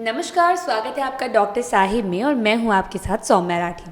नमस्कार, स्वागत है आपका डॉक्टर साहिब में और मैं हूं आपके साथ सौम्या राठी।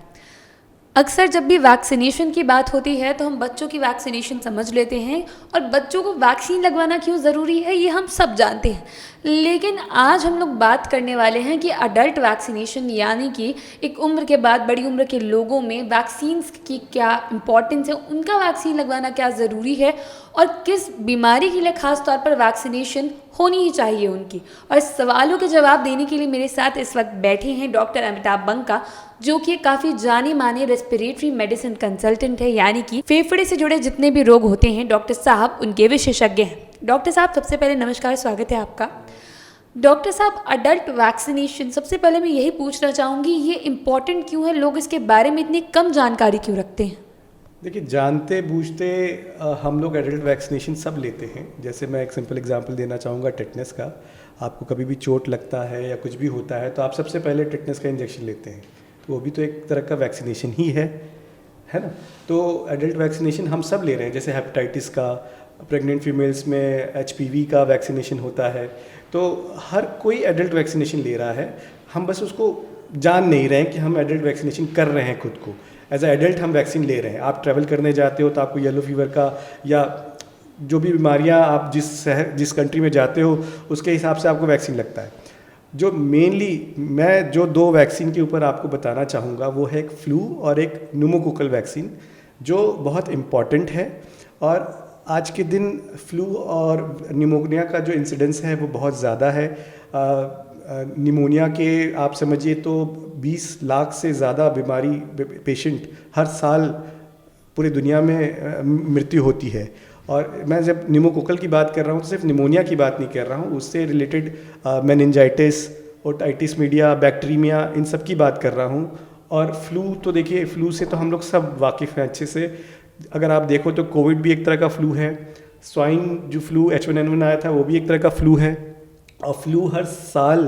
अक्सर जब भी वैक्सीनेशन की बात होती है तो हम बच्चों की वैक्सीनेशन समझ लेते हैं और बच्चों को वैक्सीन लगवाना क्यों ज़रूरी है ये हम सब जानते हैं। लेकिन आज हम लोग बात करने वाले हैं कि अडल्ट वैक्सीनेशन यानी कि एक उम्र के बाद बड़ी उम्र के लोगों में वैक्सीन्स की क्या इम्पोर्टेंस है, उनका वैक्सीन लगवाना क्या ज़रूरी है और किस बीमारी के लिए ख़ास तौर पर वैक्सीनेशन होनी ही चाहिए उनकी। और इस सवालों के जवाब देने के लिए मेरे साथ इस वक्त बैठे हैं डॉक्टर अमिताभ बंका, जो कि काफ़ी जाने माने रेस्पिरेटरी मेडिसिन कंसल्टेंट है, यानी कि फेफड़े से जुड़े जितने भी रोग होते हैं डॉक्टर साहब उनके विशेषज्ञ हैं। डॉक्टर साहब, सबसे पहले नमस्कार, स्वागत है आपका। डॉक्टर साहब, अडल्ट वैक्सीनेशन, सबसे पहले मैं यही पूछना चाहूँगी, ये इम्पॉर्टेंट क्यों है? लोग इसके बारे में इतनी कम जानकारी क्यों रखते हैं? देखिए, जानते बूझते हम लोग एडल्ट वैक्सीनेशन सब लेते हैं। जैसे मैं एक सिंपल एग्जांपल देना चाहूँगा टेटनस का। आपको कभी भी चोट लगता है या कुछ भी होता है तो आप सबसे पहले टेटनस का इंजेक्शन लेते हैं, तो वो भी तो एक तरह का वैक्सीनेशन ही है ना। तो एडल्ट वैक्सीनेशन हम सब ले रहे हैं। जैसे हेपेटाइटिस का, प्रेग्नेंट फीमेल्स में HPV का वैक्सीनेशन होता है, तो हर कोई एडल्ट वैक्सीनेशन ले रहा है। हम बस उसको जान नहीं रहे हैं कि हम एडल्ट वैक्सीनेशन कर रहे हैं। खुद को एज ए एडल्ट हम वैक्सीन ले रहे हैं। आप ट्रैवल करने जाते हो तो आपको येलो फीवर का या जो भी बीमारियां आप जिस कंट्री में जाते हो उसके हिसाब से आपको वैक्सीन लगता है। जो मेनली मैं जो 2 वैक्सीन के ऊपर आपको बताना चाहूँगा वो है एक फ्लू और एक न्यूमोकोकल वैक्सीन, जो बहुत इम्पॉर्टेंट है। और आज के दिन फ्लू और निमोनिया का जो इंसिडेंस है वो बहुत ज़्यादा है। निमोनिया के आप समझिए तो 20 लाख से ज़्यादा बीमारी पेशेंट हर साल पूरी दुनिया में मृत्यु होती है। और मैं जब निमोकोकल की बात कर रहा हूँ तो सिर्फ निमोनिया की बात नहीं कर रहा हूँ, उससे related meningitis, otitis media, bacteria, इन सब की बात कर रहा हूँ। और फ्लू तो देखिए, फ्लू से तो हम लोग सब वाकिफ़ हैं अच्छे से। अगर आप देखो तो कोविड भी एक तरह का फ्लू है, स्वाइन जो फ्लू H1N1 आया था वो भी एक तरह का फ्लू है। और फ्लू हर साल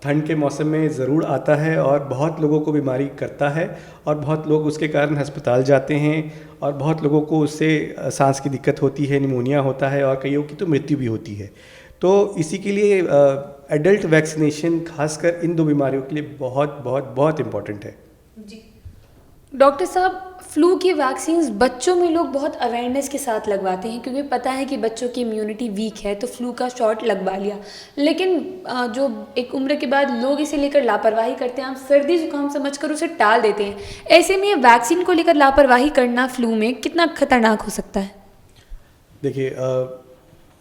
ठंड के मौसम में ज़रूर आता है और बहुत लोगों को बीमारी करता है और बहुत लोग उसके कारण अस्पताल जाते हैं और बहुत लोगों को उससे सांस की दिक्कत होती है, निमोनिया होता है और कईयों की तो मृत्यु भी होती है। तो इसी के लिए एडल्ट वैक्सीनेशन खासकर इन 2 बीमारियों के लिए बहुत बहुत बहुत इम्पॉर्टेंट है। जी डॉक्टर साहब, फ्लू की वैक्सीन्स बच्चों में लोग बहुत अवेयरनेस के साथ लगवाते हैं क्योंकि पता है कि बच्चों की इम्यूनिटी वीक है तो फ्लू का शॉट लगवा लिया। लेकिन जो एक उम्र के बाद लोग इसे लेकर लापरवाही करते हैं, हम सर्दी जुकाम समझकर उसे टाल देते हैं। ऐसे में वैक्सीन को लेकर लापरवाही करना फ्लू में कितना खतरनाक हो सकता है? देखिए,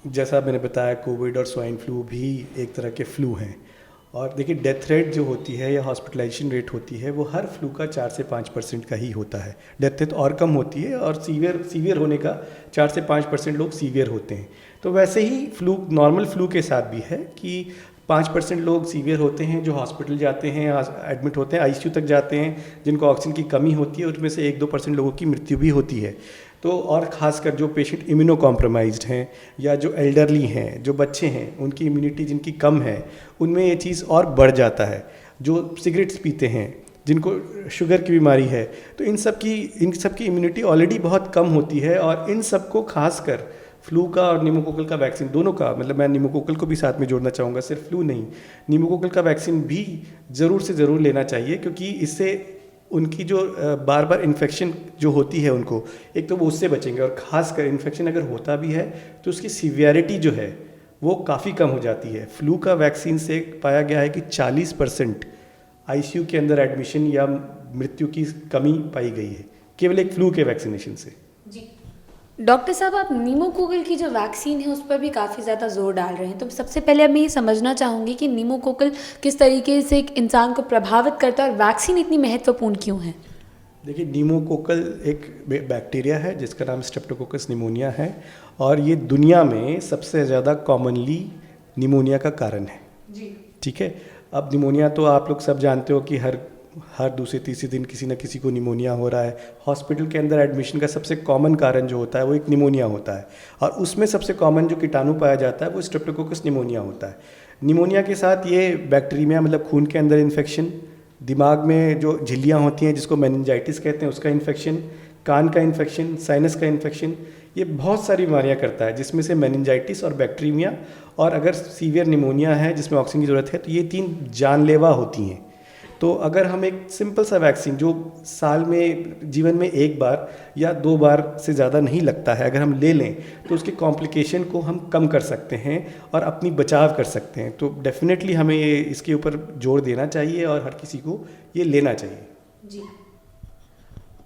जैसा मैंने बताया, कोविड और स्वाइन फ्लू भी एक तरह के फ्लू हैं। और देखिए, डेथ रेट जो होती है या हॉस्पिटलाइजेशन रेट होती है वो हर फ्लू का 4 से 5% का ही होता है। डेथ रेट और कम होती है और सीवियर होने का 4 से 5% लोग सीवियर होते हैं। तो वैसे ही फ्लू, नॉर्मल फ्लू के साथ भी है कि 5% लोग सीवियर होते हैं जो हॉस्पिटल जाते हैं, एडमिट होते हैं, ICU तक जाते हैं, जिनको ऑक्सीजन की कमी होती है। उसमें से 1-2% लोगों की मृत्यु भी होती है। तो और ख़ासकर जो पेशेंट इम्यूनो कॉम्प्रोमाइज्ड हैं या जो एल्डरली हैं, जो बच्चे हैं, उनकी इम्यूनिटी जिनकी कम है, उनमें ये चीज़ और बढ़ जाता है। जो सिगरेट्स पीते हैं, जिनको शुगर की बीमारी है, तो इन सब की इम्यूनिटी ऑलरेडी बहुत कम होती है। और इन सब को खासकर फ्लू का और निमोकोकल का वैक्सीन, दोनों का, मतलब मैं निमोकोकल को भी साथ में जोड़ना चाहूँगा, सिर्फ फ्लू नहीं, निमोकोकल का वैक्सीन भी ज़रूर से ज़रूर लेना चाहिए। क्योंकि इससे उनकी जो बार बार इन्फेक्शन जो होती है उनको, एक तो वो उससे बचेंगे और ख़ासकर इन्फेक्शन अगर होता भी है तो उसकी सीवियरिटी जो है वो काफ़ी कम हो जाती है। फ्लू का वैक्सीन से पाया गया है कि 40% ICU के अंदर एडमिशन या मृत्यु की कमी पाई गई है केवल एक फ्लू के वैक्सीनेशन से। जी डॉक्टर साहब, आप न्यूमोकोकल की जो वैक्सीन है उस पर भी काफ़ी ज़्यादा जोर डाल रहे हैं, तो सबसे पहले अब मैं ये समझना चाहूँगी कि न्यूमोकोकल किस तरीके से एक इंसान को प्रभावित करता है और वैक्सीन इतनी महत्वपूर्ण क्यों है? देखिए, न्यूमोकोकल एक बैक्टीरिया है जिसका नाम स्ट्रेप्टोकोकस निमोनिया है और ये दुनिया में सबसे ज़्यादा कॉमनली निमोनिया का कारण है। जी ठीक है। अब निमोनिया तो आप लोग सब जानते हो कि हर दूसरे तीसरे दिन किसी न किसी को निमोनिया हो रहा है। हॉस्पिटल के अंदर एडमिशन का सबसे कॉमन कारण जो होता है वो एक निमोनिया होता है और उसमें सबसे कॉमन जो कीटाणु पाया जाता है वो स्ट्रेप्टोकोकस निमोनिया होता है। निमोनिया के साथ ये बैक्टीरिया, मतलब खून के अंदर इन्फेक्शन, दिमाग में जो झिल्लियाँ होती हैं जिसको मेनिंजाइटिस कहते हैं उसका इन्फेक्शन, कान का इन्फेक्शन, साइनस का इन्फेक्शन, ये बहुत सारी बीमारियां करता है, जिसमें से मेनिंजाइटिस और बैक्टीरिया, और अगर सीवियर निमोनिया है जिसमें ऑक्सीजन की ज़रूरत है, तो ये 3 जानलेवा होती हैं। तो अगर हम एक सिंपल सा वैक्सीन जो साल में, जीवन में 1 बार या 2 बार से ज़्यादा नहीं लगता है, अगर हम ले लें तो उसके कॉम्प्लिकेशन को हम कम कर सकते हैं और अपनी बचाव कर सकते हैं। तो डेफिनेटली हमें ये इसके ऊपर जोर देना चाहिए और हर किसी को ये लेना चाहिए। जी,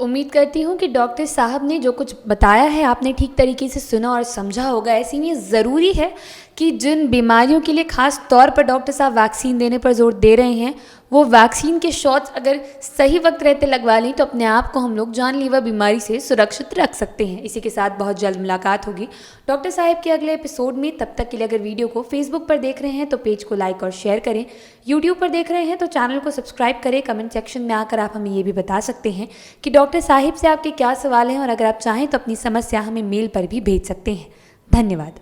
उम्मीद करती हूँ कि डॉक्टर साहब ने जो कुछ बताया है आपने ठीक तरीके से सुना और समझा होगा। ऐसे में ज़रूरी है कि जिन बीमारियों के लिए ख़ास तौर पर डॉक्टर साहब वैक्सीन देने पर जोर दे रहे हैं, वो वैक्सीन के शॉट्स अगर सही वक्त रहते लगवा लें तो अपने आप को हम लोग जानलेवा बीमारी से सुरक्षित रख सकते हैं। इसी के साथ बहुत जल्द मुलाकात होगी डॉक्टर साहब के अगले एपिसोड में। तब तक के लिए अगर वीडियो को फेसबुक पर देख रहे हैं तो पेज को लाइक और शेयर करें, यूट्यूब पर देख रहे हैं तो चैनल को सब्सक्राइब करें। कमेंट सेक्शन में आकर आप हमें ये भी बता सकते हैं कि डॉक्टर साहिब से आपके क्या सवाल हैं, और अगर आप चाहें तो अपनी समस्या हमें मेल पर भी भेज सकते हैं। धन्यवाद।